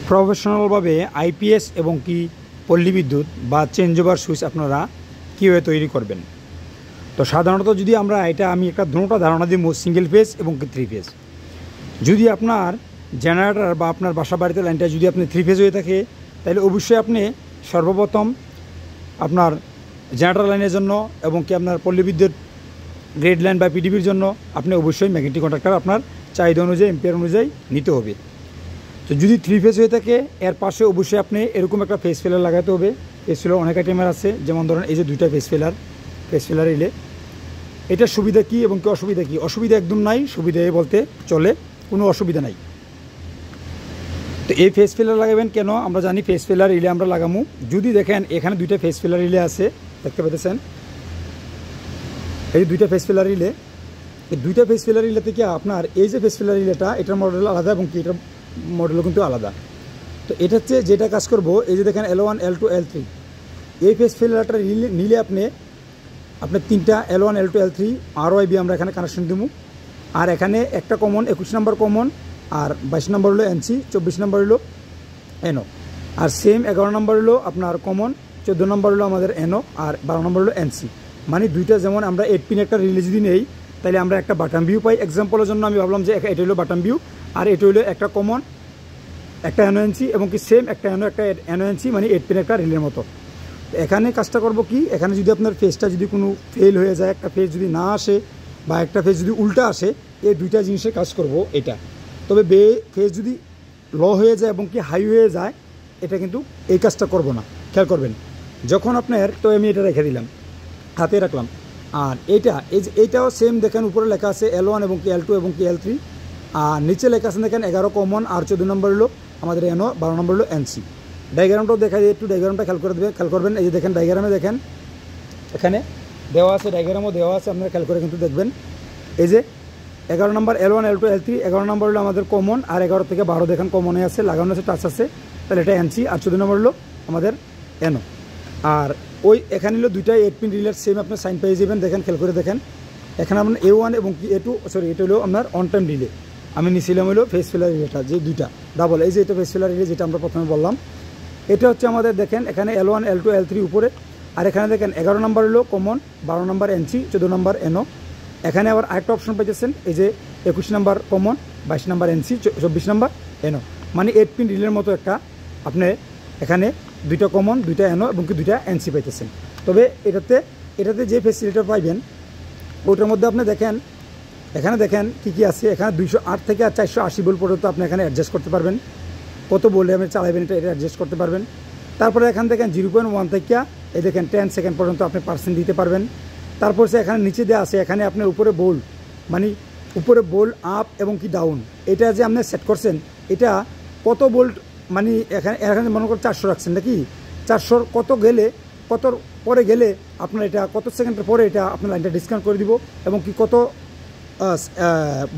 প্রফেশনালভাবে IPS এবং কি পল্লী বিদ্যুৎ বা চেঞ্জ ওভার সুইচ আপনারা কীভাবে তৈরি করবেন। তো সাধারণত যদি আমরা আমি একটা দুটো ধারণা দিব, সিঙ্গেল ফেজ এবং কি থ্রি ফেজ। যদি আপনার জেনারেটর বা আপনার বাসা বাড়িতে লাইনটা যদি আপনি থ্রি ফেজ হয়ে থাকে, তাহলে অবশ্যই আপনি সর্বপ্রথম আপনার জেনারেটর লাইনের জন্য এবং কি আপনার পল্লী বিদ্যুৎ গ্রেড লাইন বা পিডিবির জন্য আপনি অবশ্যই ম্যাগনেটিক কন্ডাক্টর আপনার চাহিদা অনুযায়ী এম্পিয়ার অনুযায়ী নিতে হবে। তো যদি থ্রি ফেজ হয়ে থাকে, এর পাশে অবশ্যই আপনি এরকম একটা ফেজ ফিলার লাগাতে হবে। ফেজ ফিলার অনেক আইটেমের আছে, যেমন ধরেন এই যে দুইটা ফেজ ফিলার এলে এটার সুবিধা কী এবং কি অসুবিধা কী? অসুবিধা একদম নাই, সুবিধা বলতে চলে, কোনো অসুবিধা নাই। তো এই ফেজ ফিলার লাগাবেন কেন? আমরা জানি ফেজ ফিলার রিলে আমরা লাগামু। যদি দেখেন এখানে দুইটা ফেজ ফিলার রিলে আছে, দেখতে পেতেছেন এই দুইটা ফেজ ফিলার রিলে। এই দুইটা ফেজ ফিলার রিলে থেকে আপনার এই যে ফেজ ফিলার রিলেটা, এটার মডেল আলাদা এবং কি এটার মডেলও কিন্তু আলাদা। তো এটা হচ্ছে যেটা কাজ করবো, এই যে দেখেন L1 L2 L3, এই ফেজ ফিলারটা নিলে আপনি তিনটা L1 L2 L3 RYB আমরা এখানে কানেকশন দেবো। আর এখানে একটা কমন 21 নম্বর কমন, আর 22 নম্বর হলো NC, 24 নম্বর হলো NO, আর সেম 11 নম্বর হলো আপনার কমন, 14 নম্বর হলো আমাদের NO, আর 12 নম্বর হলো NC। মানে দুইটা, যেমন আমরা 8 পিন একটা রিলে যদি নেই, তাহলে আমরা একটা বাটন ভিউ পাই। এক্সাম্পলের জন্য আমি ভাবলাম যে এটা হলো বাটন ভিউ, আর এটা হলো একটা কমন, একটা NONC এবং কি সেম একটা NONC, মানে 8 পিন একটা রিলের মতো। এখানে কাজটা করব কি, এখানে যদি আপনার ফেজটা যদি কোনো ফেল হয়ে যায়, একটা ফেজ যদি না আসে বা একটা ফেজ যদি উল্টা আসে, এই দুইটা জিনিসের কাজ করব এটা। তবে ফেজ যদি লো হয়ে যায় এবং কি হাই হয়ে যায়, এটা কিন্তু এই কাজটা করব না। খেয়াল করবেন যখন আপনার, তো আমি এটা রেখে দিলাম, হাতে রাখলাম। আর এইটাও সেম, দেখেন উপরে লেখা আছে L1 এবং কি L2 এবং কি L3, আর নিচে লেখা আছে দেখেন 11 কমন, আর 14 নম্বর হলো আমাদের NO, 12 নম্বর হলো NC। ডায়াগ্রামটাও দেখা যায়, একটু ডায়াগ্রামটা খেয়াল করবেন। এই যে দেখেন ডায়াগ্রামে দেখেন এখানে দেওয়া আছে, ডায়াগ্রামও দেওয়া আছে, আপনারা খেয়াল করে কিন্তু দেখবেন। এই যে 11 নম্বর L1 L2 L3, 11 নম্বর হলো আমাদের কমন, আর 11 থেকে 12 দেখেন কমনে আছে, লাগানো আছে, টাচ আছে, তাহলে এটা NC, আর 14 নম্বর হলো আমাদের NO। আর ওই এখানে হলো দুইটা 8 পিন রিলের সেম আপনার সাইন পেয়ে যাবেন। দেখেন খেয়াল করে দেখেন, এখানে আপনার A1 এবং কি A2, সরি এটা হলো আপনার অন টাইম রিলে। আমি নিছিলাম হলো ফেজ ফিলার রিলেটা, যে দুইটা ডাবল, এই যে এটা ফেজ ফিলার রিলে যেটা আমরা প্রথমে বললাম, এটা হচ্ছে আমাদের দেখেন এখানে L1 L2 L3 উপরে, আর এখানে দেখেন 11 নম্বর হলো কমন, 12 নম্বর NC, 14 নম্বর NO। এখানে আবার আরেকটা অপশন পাইতেছেন, এই যে 21 নম্বর কমন, 22 নম্বর NC, 24 নম্বর NO। মানে 8 পিন রিলের মতো একটা আপনি এখানে দুইটা কমন, দুইটা NO এবং কি দুইটা NC পাইতেছেন। তবে এটাতে যে ফেসিলিটি পাইবেন, ওইটার মধ্যে আপনি দেখেন এখানে দেখেন কী আছে। এখানে 208 থেকে 480 ভোল্ট পর্যন্ত আপনি এখানে অ্যাডজাস্ট করতে পারবেন, কত বলে আপনি চালাবেন এটা অ্যাডজাস্ট করতে পারবেন। তারপরে এখান দেখেন 0.1 থেকে এই দেখেন 10 সেকেন্ড পর্যন্ত আপনি পার্সেন্ট দিতে পারবেন। তারপর এখানে নিচে দেওয়া আছে, এখানে আপনার উপরে বোল্ট, মানে উপরে বোল্ট আপ এবং কি ডাউন, এটা যে আপনি সেট করছেন, এটা কত বোল্ট, মানে এখানে মনে করেন 400 রাখছেন নাকি, 400 কত পরে গেলে আপনার এটা কত সেকেন্ডের পরে এটা আপনার লাইনটা ডিসকানেক্ট করে দিব, এবং কি কত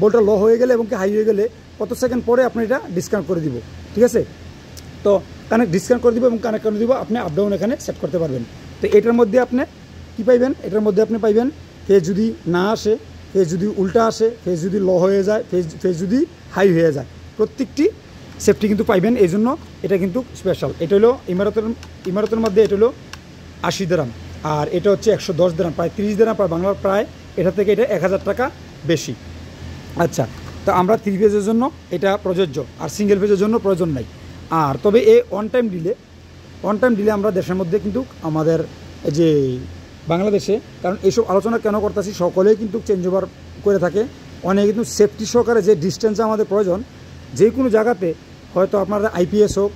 বোল্টটা লো হয়ে গেলে এবং কি হাই হয়ে গেলে কত সেকেন্ড পরে আপনি এটা ডিসকানেক্ট করে দিব। ঠিক আছে, তো ডিসকানেক্ট করে দিব এবং কানেক্ট করে দিব, আপনি আপ ডাউন এখানে সেট করতে পারবেন। তো এটার মধ্যে আপনি কী পাইবেন, এটার মধ্যে আপনি পাইবেন ফেজ যদি না আসে, ফেজ যদি উল্টা আসে, ফেজ যদি লো হয়ে যায়, ফেজ যদি হাই হয়ে যায়, প্রত্যেকটি সেফটি কিন্তু পাইবেন। এই জন্য এটা কিন্তু স্পেশাল। এটা হলো ইমারতের মধ্যে এটা হলো 80 দিরহাম, আর এটা হচ্ছে 110 দিরহাম, প্রায় 30 দিরহাম, বাংলার প্রায় এটা থেকে এটা 1000 টাকা বেশি। আচ্ছা, তো আমরা থ্রি ফেজের জন্য এটা প্রযোজ্য, আর সিঙ্গেল ফেজের জন্য প্রয়োজন নাই। আর তবে এই অন টাইম ডিলে আমরা দেশের মধ্যে কিন্তু আমাদের যে বাংলাদেশে, কারণ এইসব আলোচনা কেন করতেছি, সকলেই কিন্তু চেঞ্জ ওভার করে থাকে, অনেকে কিন্তু সেফটি সহকারে যে ডিস্টেন্স আমাদের প্রয়োজন, যে কোনো জায়গাতে হয়তো আপনার আইপিএস হোক,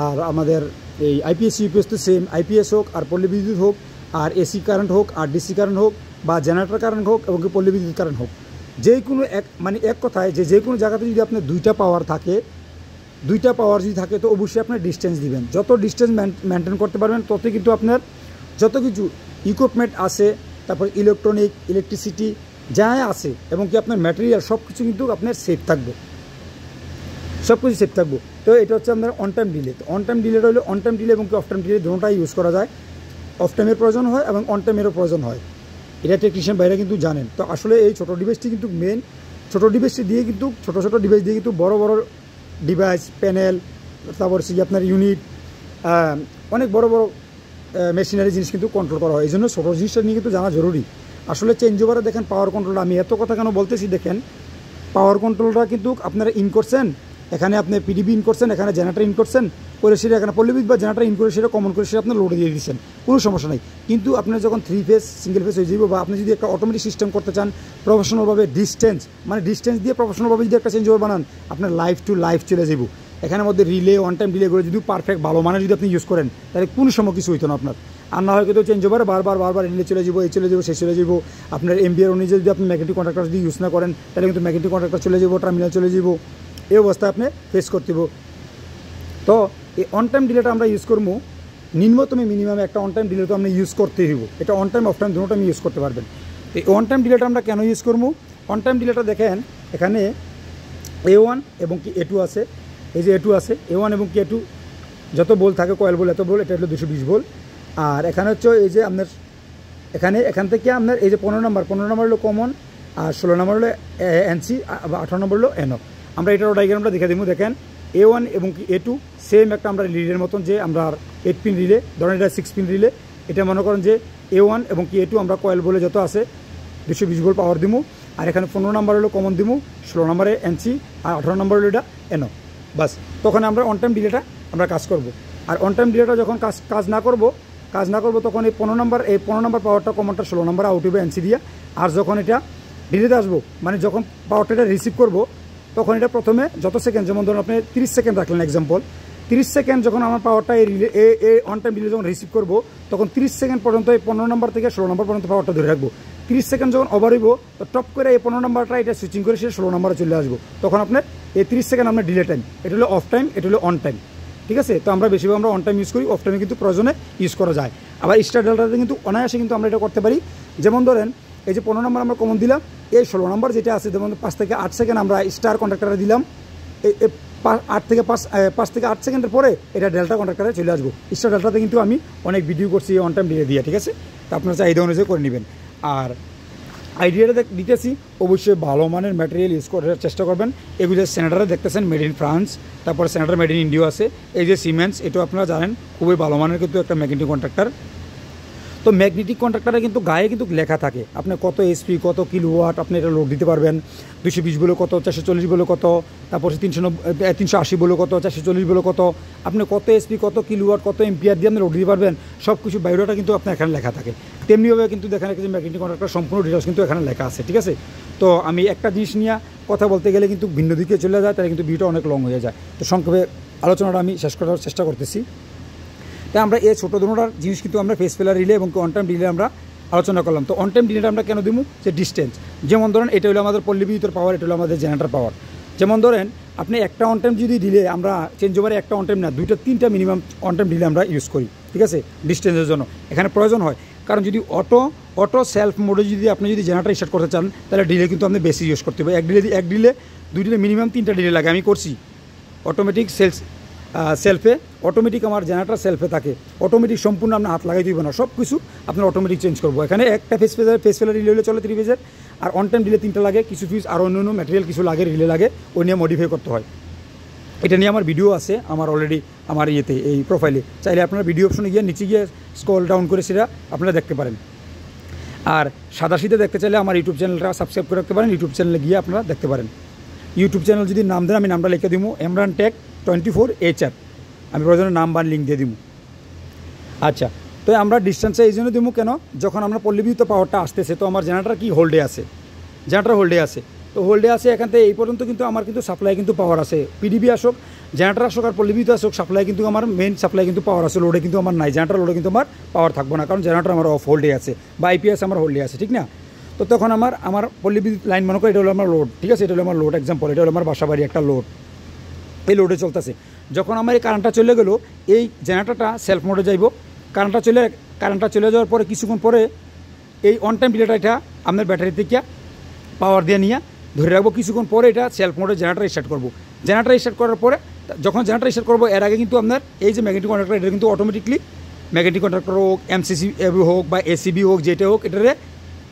আর আমাদের এই আইপিএস ইউপিএস তো সেম, আইপিএস হোক আর পল্লী বিদ্যুৎ হোক, আর এসি কারেন্ট হোক আর ডিসি কারেন্ট হোক, বা জেনারেটর কারেন্ট হোক এবং পল্লী বিদ্যুৎ কারেন্ট হোক, যে কোনো এক কথায় যে কোনো জায়গাতে যদি আপনার দুইটা পাওয়ার যদি থাকে, তো অবশ্যই আপনার ডিস্টেন্স দিবেন। যত ডিস্টেন্স মেনটেন করতে পারবেন, তত কিন্তু আপনার যত কিছু ইকুইপমেন্ট আছে, তারপর ইলেকট্রিসিটি যা আছে এবং কি আপনার ম্যাটেরিয়াল সব কিছু কিন্তু আপনার সেফ থাকবে, সব কিছু সেফ থাকবে। তো এটা হচ্ছে আপনার অন টাইম ডিলে। তো অন টাইম ডিলেটা হলো অন টাইম ডিলে এবং কি অফ টাইম ডিলে দুটোটাই ইউজ করা যায়। অফ টাইমের প্রয়োজন হয় এবং অন টাইমেরও প্রয়োজন হয়, এটা টেকনিশিয়ান বাইরে কিন্তু জানেন। তো আসলে এই ছোটো ডিভাইসটি কিন্তু মেন, ছোটো ডিভাইসটি দিয়ে কিন্তু ছোটো ডিভাইস দিয়ে কিন্তু বড় ডিভাইস, প্যানেল তারপর হচ্ছে কি আপনার ইউনিট, অনেক বড় বড় মেশিনারি জিনিস কিন্তু কন্ট্রোল করা হয়। এই জন্য ছোটো জিনিসটা নিয়ে কিন্তু জানা জরুরি। আসলে চেঞ্জ ওভারে দেখেন পাওয়ার কন্ট্রোলটা, আমি এত কথা কেন বলতেছি দেখেন, পাওয়ার কন্ট্রোলটা কিন্তু আপনারা ইন করছেন, এখানে আপনি পিডিবি ইন করছেন, এখানে জেনারেটর ইন করছেন করে সেটা এখানে পল্লীবিদ্যুৎ বা জেনারেটর ইন করে সেটা কমন করে সেটা আপনার লোডে দিয়ে দিচ্ছেন, কোনো সমস্যা নাই। কিন্তু আপনার যখন 3 ফেজ সিঙ্গেল ফেজ হয়ে যাবে বা আপনি যদি একটা অটোমেটিক সিস্টেম করতে চান প্রফেশনালভাবে, ডিস্টেন্স দিয়ে প্রফেশনালভাবে যদি একটা চেঞ্জ ওভার বানান, আপনার লাইফ টু লাইফ চলে যাব। এখানের মধ্যে রিলে, ওয়ান টাইম রিলে করে যদি পারফেক্ট ভালো মানে যদি আপনি ইউজ করেন, তাহলে কোনো সময় কিছু হইতো না আপনার। আর না হয় কিন্তু চেঞ্জ ওভার বারবার রিলে চলে যাবো, এই চলে যাবো, সেই চলে যাবো। আপনার এমবিআর অনুযায়ী যদি আপনি ম্যাগনেটিক কন্ট্রাক্টর যদি ইউজ না করেন, তাহলে কিন্তু ম্যাগনেটিক কন্ট্রাক্টর চলে যাবো, টার্মিনাল চলে যাবো, এই অবস্থায় আপনি ফেস করতে হবে। তো এই অন টাইম ডিলেটা আমরা ইউজ করবো মিনিমাম একটা অন টাইম ডিলে তো আপনি ইউজ করতেই হইব। এটা অন টাইম অফ টাইম দুটো আমি ইউজ করতে পারবেন। এই অন টাইম ডিলেটা আমরা কেন ইউজ করবো? অন টাইম ডিলেটা দেখেন এখানে A1 এবং কি A2 আছে, এই যে A2 আছে, A1 এবং কি A2 যত বোল থাকে, কয়েল বোল এত বোল, এটা হলো 220 ভোল্ট। আর এখানে হচ্ছে এই যে আপনার এখান থেকে আপনার এই যে 15 নম্বর হলো কমন, আর 16 নম্বর হলো এনসি, 18 নম্বর হলো এনও। আমরা এটার ডায়াগ্রামটা দেখে দিব। দেখেন A1 এবং কি A2 সেম একটা আমরা রিলের মতন, যে আমরা 8 পিন রিলে, ধরেন এটা 6 পিন রিলে, এটা মনে করেন যে A1 এবং কি A2 আমরা কয়েল বলে যত আছে 220 ভোল্ট পাওয়ার দিব। আর এখানে 15 নম্বর হলো কমন দিব, 16 নম্বরে এনসি, আর 18 নম্বর হলো এটা এনও। বাস, তখন আমরা অন টাইম ডিলেটা আমরা কাজ করব। আর অন টাইম ডিলেটা যখন কাজ না করব তখন এই 15 নম্বর পাওয়ারটা কমনটা 16 নম্বর আউট হবে এনসি দিয়ে। আর যখন এটা ডিলেতে আসবো, মানে যখন পাওয়ারটা এটা রিসিভ করবো, তখন এটা প্রথমে যত সেকেন্ড, যেমন ধরুন আপনি 30 সেকেন্ড রাখলেন এক্সাম্পল, 30 সেকেন্ড যখন আমার পাওয়ারটা এই অন টাইম ডিলে যখন রিসিভ করবো, তখন 30 সেকেন্ড পর্যন্ত এই 15 নম্বর থেকে 16 নম্বর পর্যন্ত পাওয়ারটা ধরে রাখবো। 30 সেকেন্ড যখন ওভার হইব, তো টপ করে এই 15 নম্বরটা এটা সুইচিং করে সেটা 16 নম্বরে চলে আসবো। তখন আপনার এই 30 সেকেন্ড আপনার ডিলে টাইম, এটা হলো অফ টাইম, এটা হলো অন টাইম। ঠিক আছে? তো আমরা বেশিরভাগ আমরা অন টাইম ইউজ করি, অফ টাইমে কিন্তু প্রয়োজনে ইউজ করা যায়। আবার স্টার ডেল্টাতে কিন্তু অনায়াসে কিন্তু আমরা এটা করতে পারি। যেমন ধরেন এই যে 15 নম্বর আমরা কমন দিলাম, এই 16 নম্বর যেটা আছে, যেমন 5 থেকে 8 সেকেন্ড আমরা স্টার কন্ট্রাক্টরে দিলাম, 5 থেকে 8 সেকেন্ডের পরে এটা ডেল্টা কন্ট্রাক্টরে চলে আসবো। স্টার ডেল্টাতে কিন্তু আমি অনেক ভিডিও করছি অন টাইম ডিলে দিয়ে। ঠিক আছে? তো আপনারা চাহিদা অনুযায়ী করে নেবেন। আর আইডিয়াটা দিতেছি, অবশ্যই ভালো মানের ম্যাটেরিয়াল ইউজ করার চেষ্টা করবেন। এগুলো সেনেটারে দেখতেছেন মেড ইন ফ্রান্স, তারপরে সেনেটার মেড ইন ইন্ডিয়া আছে। এই যে সিমেন্স, এটাও আপনারা জানেন খুবই ভালো মানের কিন্তু একটা ম্যাগনেটিক কন্ট্রাক্টর। তো ম্যাগনেটিক কন্ট্রাক্টরে কিন্তু গায়ে কিন্তু লেখা থাকে আপনি কত এসপি, কত কিলোওয়াট আপনি এটা লোড দিতে পারবেন। 220 বলে কত, 440 বলে কত, তারপরে 380 বলে কত, 440 বলে কত, আপনি কত এসপি, কত কিলোওয়াট, কত এম্পিয়ার দিয়ে আপনি লোড দিতে পারবেন, সব কিছু বায়োডাটা কিন্তু আপনার এখানে লেখা থাকে। তেমনিভাবে কিন্তু দেখেন যে ম্যাগনেটিক কন্ট্রাক্টর সম্পূর্ণ ডিটেলস কিন্তু এখানে লেখা আছে। ঠিক আছে? তো আমি একটা জিনিস নিয়ে কথা বলতে গেলে কিন্তু ভিন্ন দিকে চলে যায়, তাহলে কিন্তু ভিডিওটা অনেক লং হয়ে যায়। তো সংক্ষেপে আলোচনাটা আমি শেষ করার চেষ্টা করতেছি। তাই আমরা এই ছোটো দুটোটার জিনিস কিন্তু আমরা ফেস ফেলার রিলে এবং অন টাইম ডিলে আমরা আলোচনা করলাম। তো অন টাইম ডিলেটা আমরা কেন দিব? যে ডিস্টেন্স, যেমন ধরেন এটা হলো আমাদের পল্লী বিদ্যুতের পাওয়ার, এটা হলো আমাদের জেনারেটর পাওয়ার। যেমন ধরেন আপনি একটা অন টাইম যদি ডিলে, আমরা চেঞ্জ ওভারে একটা অন টাইম না 2-3টা মিনিমাম অন টাইম ডিলে আমরা ইউজ করি। ঠিক আছে? ডিস্টেন্সের জন্য এখানে প্রয়োজন হয়, কারণ যদি অটো সেলফ মোডে যদি আপনি যদি জেনারেটর স্টার্ট করতে চান, তাহলে ডিলে কিন্তু আপনি বেশি ইউজ করতে হবে। এক ডিলে 2 ডিলে মিনিমাম 3টা ডিলে লাগে। আমি করছি অটোমেটিক সেলফে, অটোমেটিক আমার জেনারেটর সেলফে থাকে, অটোমেটিক সম্পূর্ণ আপনার হাত লাগাই দিবে না, সব কিছু আপনার অটোমেটিক চেঞ্জ করবো। এখানে একটা ফেস ফেলার রিলে হলে চলে 3 ফেজের, আর অন টাইম ডিলে 3টা লাগে, কিছু ফিজ আর অন্য ম্যাটেরিয়াল কিছু লাগে, রিলে লাগে, ওই নিয়ে মডিফাই করতে হয়। এটা নিয়ে আমার ভিডিও আছে আমার অলরেডি আমার ইয়েতে এই প্রোফাইলে, চাইলে আপনারা ভিডিও অপশনে গিয়ে নিচে গিয়ে স্ক্রল ডাউন করে সেটা আপনারা দেখতে পারেন। আর সাদাসিধে দেখতে চাইলে আমার ইউটিউব চ্যানেলটা সাবস্ক্রাইব করে রাখতে পারেন, ইউটিউব চ্যানেলে গিয়ে আপনারা দেখতে পারেন। ইউটিউব চ্যানেল যদি নাম দেন, আমি নামটা লিখে দিব এমরান টেক 24HR, আমি প্রয়োজনে নাম বা লিঙ্ক দিয়ে দিব। আচ্ছা, তো আমরা ডিস্টেন্সে এই জন্য দিব কেন, যখন আমরা পল্লী বিদ্যুৎ পাওয়ারটা আসতেছে, তো আমার জেনারেটর কি হোল্ডে আছে, জেনারেটর হোল্ডে আছে, তো হোল্ডে আছে এখান থেকে এই পর্যন্ত কিন্তু আমার কিন্তু সাপ্লাই কিন্তু পাওয়ার আছে, পিডিবি আসুক, জেনারেটর আসুক আর পল্লী বিদ্যুৎ আসুক, সাপ্লাই কিন্তু আমার মেইন সাপ্লাই কিন্তু পাওয়ার আছে, লোডে কিন্তু আমার নাই, জেনারেটর লোডে কিন্তু আমার পাওয়ার থাকবো না, কারণ জেনারেটর আমার অফ হোল্ডে আছে বা আইপিএস আমার হোল্ডে আছে, ঠিক না? তো তখন আমার পল্লী বিদ্যুৎ লাইন মনে করি এটা হলো আমার লোড, ঠিক আছে, এটা হলো আমার লোড এক্সাম্পল, এটা হলো আমার বাসাবাড়ি একটা লোড, এই লোডে চলতেছে। যখন আমার এই কারেন্টটা চলে গেলো, এই জেনারেটরটা সেলফ মোডে যাইব, কারেন্টটা চলে যাওয়ার পরে কিছুক্ষণ পরে এই অন টাইম ডিলেটা এটা আপনার ব্যাটারি থেকে পাওয়ার দিয়ে নিয়ে ধরে রাখবো, কিছুক্ষণ পরে এটা সেলফ মোডে জেনারেটর স্টার্ট করবো। জেনারেটর স্টার্ট করার পরে যখন জেনারেটর স্টার্ট করবো, এর আগে কিন্তু আপনার এই যে ম্যাগনেটিক কন্ট্রাক্টর, এটা কিন্তু অটোমেটিকলি ম্যাগনেটিক কন্ট্রাক্টর হোক, এমসিসি হোক বা এসিবি হোক, যেটা হোক, এটারে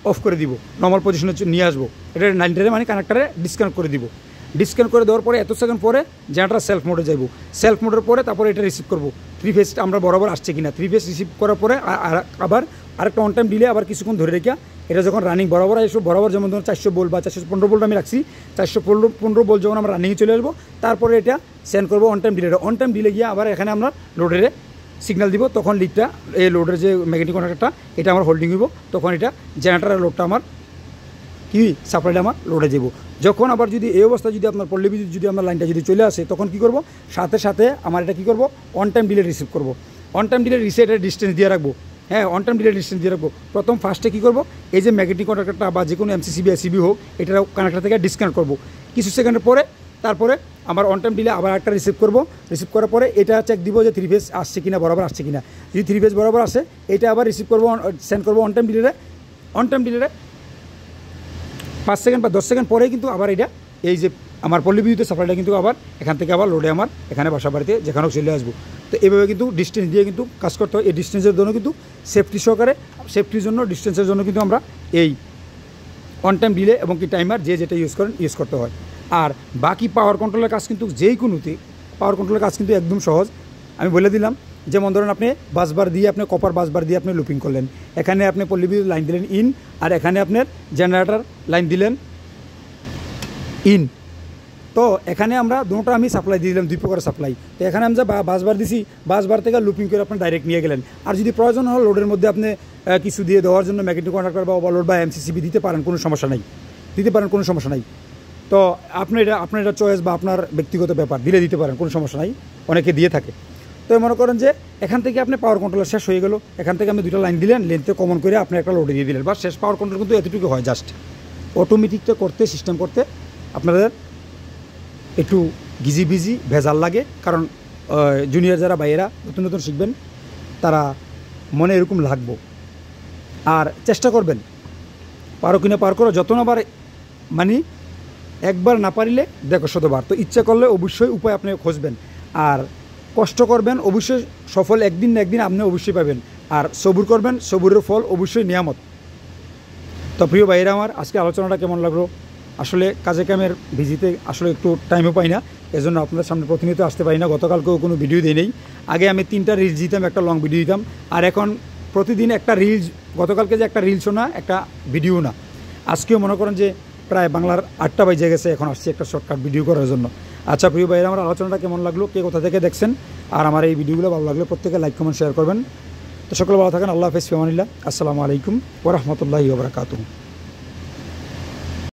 অফ করে দিব, নর্মাল পজিশনে নিয়ে আসবো, এটা 90 মানে কানেক্টারে ডিসকানেক্ট করে দিব। ডিসকানেক্ট করে দেওয়ার পরে এত সেকেন্ড পরে জেনারেটর সেলফ মোডে যাইব। সেলফ মোডের পরে তারপরে এটা রিসিভ করবো 3 ফেজ আমরা বরাবর আসছে কিনা। 3 ফেজ রিসিভ করার পরে আবার আরেকটা অন টাইম দিলে আবার কিছুক্ষণ ধরে রেখে এটা যখন রানিং বরাবর আসবো, বরাবর যেমন ধরুন 400 ভোল্ট বা 415 ভোল্ট আমি রাখছি, 415 ভোল্ট যখন আমরা রানিংয়ে চলে আসবো তারপরে এটা সেন্ড করবো on time delay. On time delay গিয়ে আবার এখানে আমরা লোডেরে সিগন্যাল দিব, তখন লিডটা এই লোডের যে ম্যাগনেটিক কন্ডাক্টরটা এটা আমার হোল্ডিং হইব, তখন এটা জেনারেটারের লোডটা আমার কি সাপ্লাইটা আমার লোডে যাব। যখন আবার যদি এই অবস্থা যদি আপনার পল্লী বিদ্যুৎ যদি আমার লাইনটা যদি চলে আসে তখন কি করব, সাথে সাথে আমার এটা কি করব অন টাইম ডিলে রিসিভ করব। অন টাইম ডিলে রিসেটের ডিস্টেন্স দিয়ে রাখবো, হ্যাঁ অন টাইম ডিলে ডিস্টেন্স দিয়ে রাখবো। প্রথম ফার্স্টে কী করবো, এই যে ম্যাগনেটিক কন্ডাক্টরটা বা যে কোনো এমসিসিবি এসিবি হোক এটা কানেক্টর থেকে ডিসকানেক্ট করবো কিছু সেকেন্ডের পরে। তারপরে আমার অন টাইম ডিলে আবার একটা রিসিভ করবো, রিসিভ করার পরে এটা চেক দিব যে 3 ফেজ আসছে কিনা, বরাবর আসছে কিনা। যদি 3 ফেজ বরাবর আসে এটা আবার রিসিভ করবো, সেন্ড করবো on time delay. On time delay 5 second বা 10 সেকেন্ড পরেই কিন্তু আবার এটা এই যে আমার পল্লী বিদ্যুতের সাপ্লাইটা কিন্তু আবার এখান থেকে আবার লোডে আমার এখানে বাসা বাড়িতে যেখানেও চলে আসবো। তো এইভাবে কিন্তু ডিস্টেন্স দিয়ে কিন্তু কাজ করতে হয়। এই ডিস্টেন্সের জন্য কিন্তু সেফটি সহকারে, সেফটির জন্য ডিস্টেন্সের জন্য কিন্তু আমরা এই অন টাইম ডিলে এবং কি টাইমার যে যেটা ইউজ করেন ইউজ করতে হয়। আর বাকি পাওয়ার কন্ট্রোলের কাজ কিন্তু যেই কোনোতে পাওয়ার কন্ট্রোলের কাজ কিন্তু একদম সহজ। আমি বলে দিলাম, যেমন ধরেন আপনি বাসবার দিয়ে আপনি কপার বাসবার দিয়ে আপনি লুপিং করলেন, এখানে আপনি পল্লী বিদ্যুৎ লাইন দিলেন ইন, আর এখানে আপনার জেনারেটর লাইন দিলেন ইন। তো এখানে আমরা দুটো আমি সাপ্লাই দিয়ে দিলাম, 2 প্রকার সাপ্লাই। তো এখানে আমি যা বাসবার দিছি, বাসবার থেকে লুপিং করে আপনি ডাইরেক্ট নিয়ে গেলেন। আর যদি প্রয়োজন হয় লোডের মধ্যে আপনি কিছু দিয়ে দেওয়ার জন্য ম্যাগনেটিক কন্ডাক্টর বা ওভারলোড বা এমসিসিবি দিতে পারেন, কোনো সমস্যা নাই, দিতে পারেন, কোনো সমস্যা নাই। তো আপনার এটা চয়েস বা আপনার ব্যক্তিগত ব্যাপার, দিতে পারেন, কোনো সমস্যা নাই, অনেকে দিয়ে থাকে। তো মনে করেন যে এখান থেকে আপনি পাওয়ার কন্ট্রোলার শেষ হয়ে গেল, এখান থেকে আপনি 2টা লাইন দিলেন, লেন্থে কমন করে আপনি একটা লোডে দিয়ে দিলেন, বা শেষ পাওয়ার কন্ট্রোল কিন্তু এতটুকু হয়। জাস্ট অটোমেটিকটা করতে, সিস্টেম করতে আপনাদের একটু গিজি ভেজাল লাগে, কারণ জুনিয়র যারা বাইরা নতুন নতুন শিখবেন তারা মনে এরকম লাগবো। আর চেষ্টা করবেন পারো কিনা পার করো, যত না পারে মানে একবার না পারিলে দেখো শতবার। তো ইচ্ছা করলে অবশ্যই উপায় আপনি খুঁজবেন, আর কষ্ট করবেন, অবশ্যই সফল একদিন না একদিন আপনি অবশ্যই পাবেন। আর সবুর করবেন, সবুরের ফল অবশ্যই নিয়ামত। তো প্রিয় ভাইয়েরা আমার, আজকে আলোচনাটা কেমন লাগলো? আসলে কাজে কামের ভিজিতে আসলে একটু টাইমও পাই না, এজন্য আপনাদের সামনে প্রতিনিয়ত আসতে পারি না। গতকালকেও কোনো ভিডিও দিই নেই। আগে আমি 3টা রিলস দিতাম, একটা লং ভিডিও দিতাম, আর এখন প্রতিদিন একটা রিলস। গতকালকে যে একটা রিলসও না, একটা ভিডিও না। আজকেও মনে করেন যে প্রায় বাংলার 8টা বাজে গেছে, এখন আসছি একটা শর্টকাট ভিডিও করার জন্য। আচ্ছা প্রিয় ভাইয়েরা আমার, আলোচনাটা কেমন লাগলো, কে কোথা থেকে দেখছেন, আর আমার এই ভিডিওগুলো ভালো লাগলে প্রত্যেকে লাইক কমেন্ট শেয়ার করবেন। তো সকলে ভালো থাকেন। আল্লাহ হাফেজ, ফিমানিল্লাহ, আসসালামু আলাইকুম ওয়া রাহমাতুল্লাহি ওয়া বারাকাতুহু।